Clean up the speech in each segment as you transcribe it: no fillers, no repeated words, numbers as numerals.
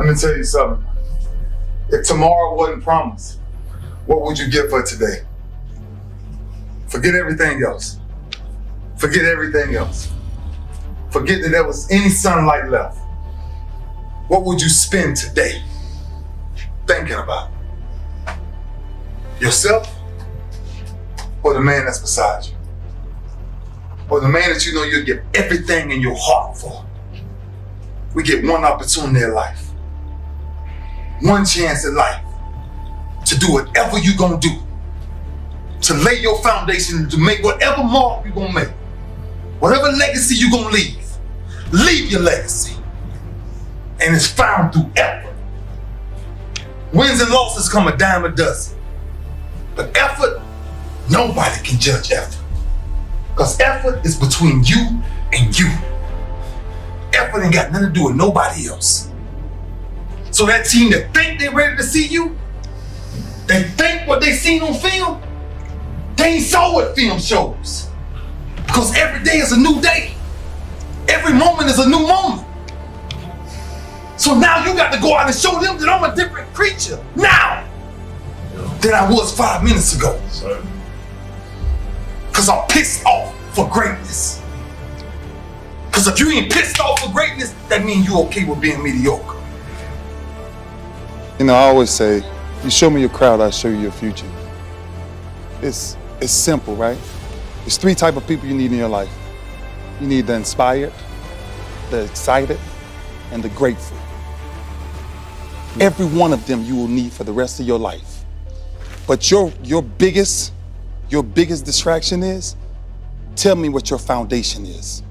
Let me tell you something. If tomorrow wasn't promised, what would you give for today? Forget everything else. Forget everything else. Forget that there was any sunlight left. What would you spend today thinking about? Yourself or the man that's beside you? Or the man that you know you'll give everything in your heart for? We get one opportunity in life. One chance in life to do whatever you're gonna do, to lay your foundation, to make whatever mark you're gonna make, whatever legacy you're gonna leave your legacy. And it's found through effort. Wins and losses come a dime a dozen. But effort, nobody can judge effort. Because effort is between you and you. Effort ain't got nothing to do with nobody else. So that team that think they're ready to see you, they think what they seen on film, they ain't saw what film shows. Because every day is a new day. Every moment is a new moment. So now you got to go out and show them that I'm a different creature now than I was 5 minutes ago. Because I'm pissed off for greatness. Because if you ain't pissed off for greatness, that means you're okay with being mediocre. You know, I always say, you show me your crowd, I'll show you your future. It's simple, right? There's 3 types of people you need in your life. You need the inspired, the excited, and the grateful. Every one of them you will need for the rest of your life. But your biggest distraction is, tell me what your foundation is.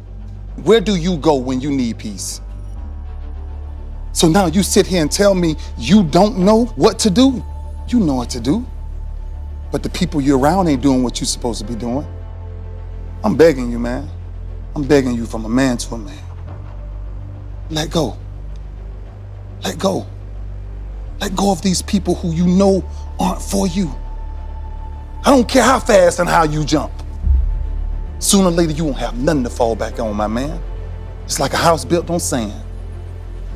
Where do you go when you need peace? So now you sit here and tell me you don't know what to do. You know what to do. But the people you're around ain't doing what you're supposed to be doing. I'm begging you, man. I'm begging you from a man to a man. Let go. Let go. Let go of these people who you know aren't for you. I don't care how fast and how you jump. Sooner or later, you won't have nothing to fall back on, my man. It's like a house built on sand.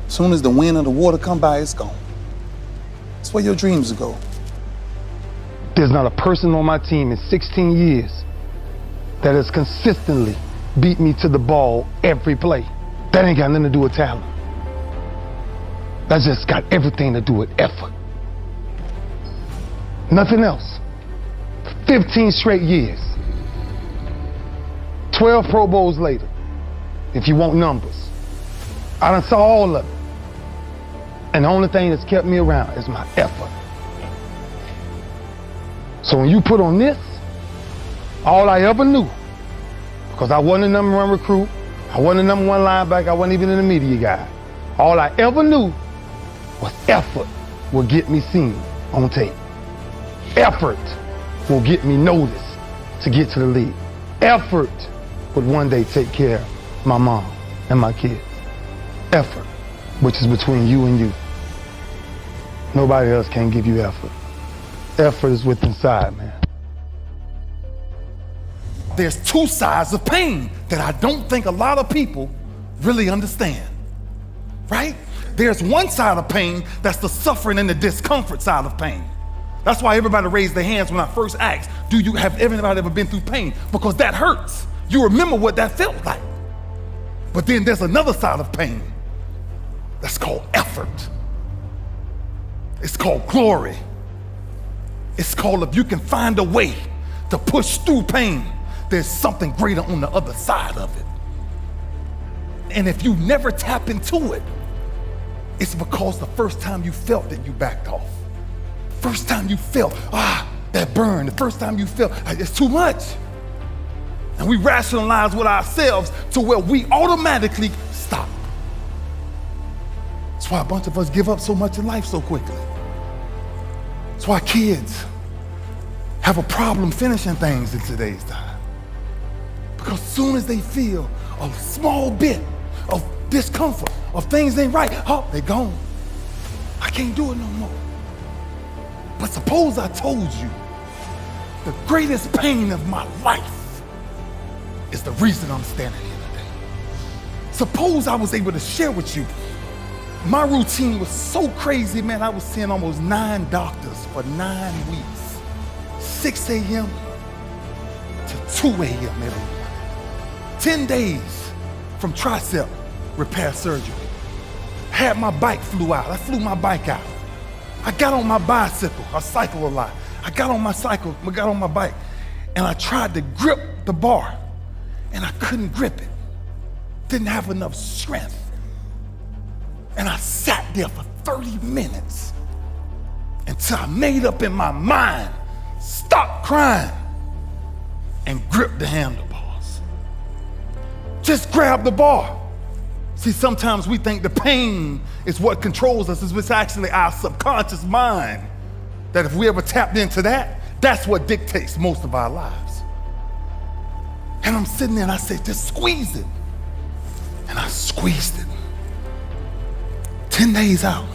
As soon as the wind and the water come by, it's gone. That's where your dreams go. There's not a person on my team in 16 years that has consistently beat me to the ball every play. That ain't got nothing to do with talent. That's just got everything to do with effort. Nothing else. 15 straight years. 12 Pro Bowls later, if you want numbers. I done saw all of it. And the only thing that's kept me around is my effort. So when you put on this, all I ever knew, because I wasn't the #1 recruit, I wasn't the #1 linebacker, I wasn't even in the media guy. All I ever knew was effort will get me seen on tape. Effort will get me noticed to get to the league. Effort would one day take care of my mom and my kids. Effort, which is between you and you. Nobody else can give you effort. Effort is within inside, man. There's 2 sides of pain that I don't think a lot of people really understand, right? There's one side of pain that's the suffering and the discomfort side of pain. That's why everybody raised their hands when I first asked, have everybody ever been through pain? Because that hurts. You remember what that felt like. But then there's another side of pain that's called effort. It's called glory. It's called, if you can find a way to push through pain, there's something greater on the other side of it. And if you never tap into it, it's because the first time you felt it, you backed off. First time you felt, that burn, the first time you felt, it's too much. And we rationalize with ourselves to where we automatically stop. That's why a bunch of us give up so much in life so quickly. That's why kids have a problem finishing things in today's time. Because as soon as they feel a small bit of discomfort, of things ain't right, they're gone. I can't do it no more. But suppose I told you the greatest pain of my life is the reason I'm standing here today. Suppose I was able to share with you my routine was so crazy, man. I was seeing almost 9 doctors for 9 weeks. 6 a.m. to 2 a.m. every morning. 10 days from tricep repair surgery. Had my bike flew out. I flew my bike out. I got on my bicycle. I cycle a lot. I got on my bike, and I tried to grip the bar, and I couldn't grip it. Didn't have enough strength. And I sat there for 30 minutes until I made up in my mind, stop crying, and grip the handlebars. Just grab the bar. See, sometimes we think the pain is what controls us. It's actually our subconscious mind that if we ever tapped into that, that's what dictates most of our lives. And I'm sitting there and I said, just squeeze it. And I squeezed it. 10 days out.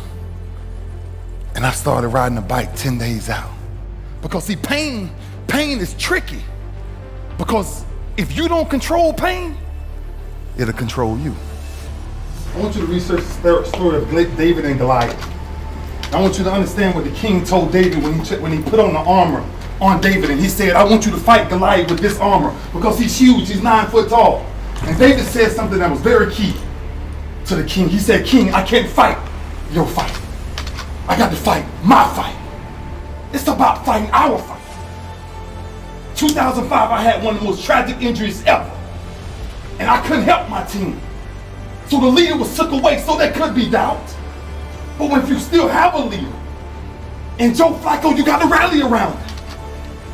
And I started riding a bike 10 days out. Because see, pain is tricky. Because if you don't control pain, it'll control you. I want you to research the story of David and Goliath. I want you to understand what the king told David when he put on the armor on David, and he said, I want you to fight Goliath with this armor because he's huge, he's 9 foot tall. And David said something that was very key to the king. He said, King, I can't fight your fight. I got to fight my fight. It's about fighting our fight. 2005, I had one of the most tragic injuries ever. And I couldn't help my team. So the leader was took away, so there could be doubt. But if you still have a leader, and Joe Flacco, you got to rally around him.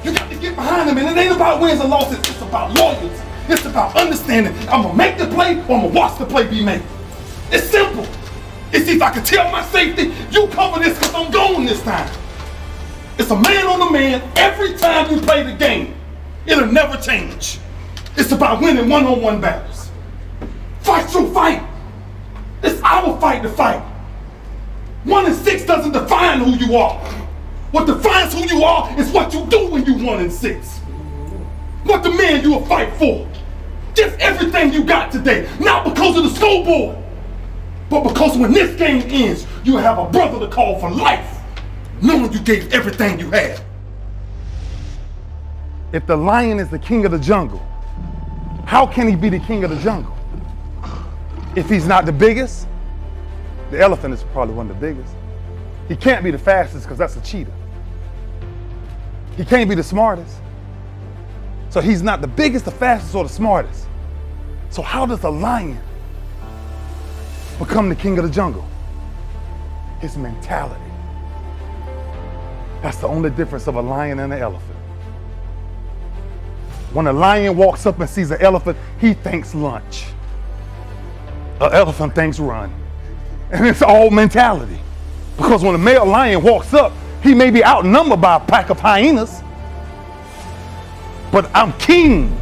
You got to get behind him, and it ain't about wins and losses. It's about loyalty. It's about understanding. I'm gonna make the play, or I'm gonna watch the play be made. It's simple. It's if I can tell my safety, you cover this because I'm going this time. It's a man on a man every time you play the game. It'll never change. It's about winning one-on-one battles. Fight your fight. It's our fight to fight. 1 and 6 doesn't define who you are. What defines who you are is what you do when you 1 and 6. What the man you will fight for. Just everything you got today. Not because of the scoreboard, but because when this game ends, you have a brother to call for life, knowing you gave everything you had. If the lion is the king of the jungle, how can he be the king of the jungle? If he's not the biggest, the elephant is probably one of the biggest. He can't be the fastest because that's a cheetah. He can't be the smartest. So he's not the biggest, the fastest, or the smartest. So how does a lion become the king of the jungle? His mentality. That's the only difference of a lion and an elephant. When a lion walks up and sees an elephant, he thinks lunch. An elephant thinks run. And it's all mentality. Because when a male lion walks up, he may be outnumbered by a pack of hyenas, but I'm king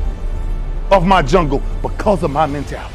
of my jungle because of my mentality.